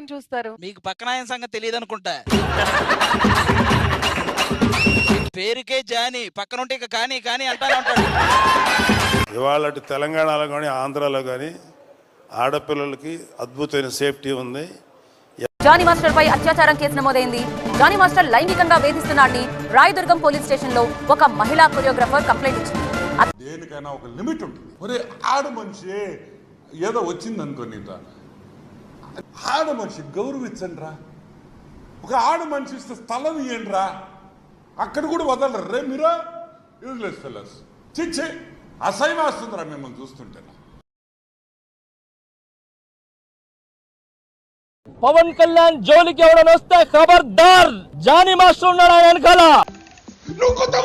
చూస్తారు? మీకు పక్కన ఆయన సంగతి తెలియదు అనుకుంటా. పేరుకే జాని, పక్కన ఉంటే ఇక కానీ కానీ అంటానే ఉంటాడు. ఇవాళ తెలంగాణలో కానీ ఆంధ్రాలో కానీ ఆడపిల్లలకి అద్భుతమైన సేఫ్టీ ఉంది. జానీ మాస్టర్ పై అత్యాచారం కేసు నమోదైంది. జానీ మాస్టర్ లైంగికంగా వేధిస్తున్నాడని రాయదుర్గం పోలీస్ స్టేషన్ లో ఒక మహిళా కొరియోగ్రాఫర్ కంప్లైంట్ ఇచ్చింది. దేనికైనా ఒక లిమిట్ ఉంటుంది. మరి ఆడ మనిషి ఏదో వచ్చింది అనుకో, నీతో ఆడ మనిషి గౌరవించండి రా. ఒక ఆడ మనిషి ఇస్తే స్థలం ఇవ్వండి రా. అక్కడ కూడా వదలరు రే మీరు. Useless fellows. చిచ్చే అసహ్యం వస్తుందిరా మిమ్మల్ని చూస్తుంటే. పవన్ కళ్యాణ్ జోలికి ఎవరైనా వస్తే ఖబర్దార్, జానీ మాస్టర్ ఉన్నాడు ఆయన వెనకాల. నువ్వు కొత్త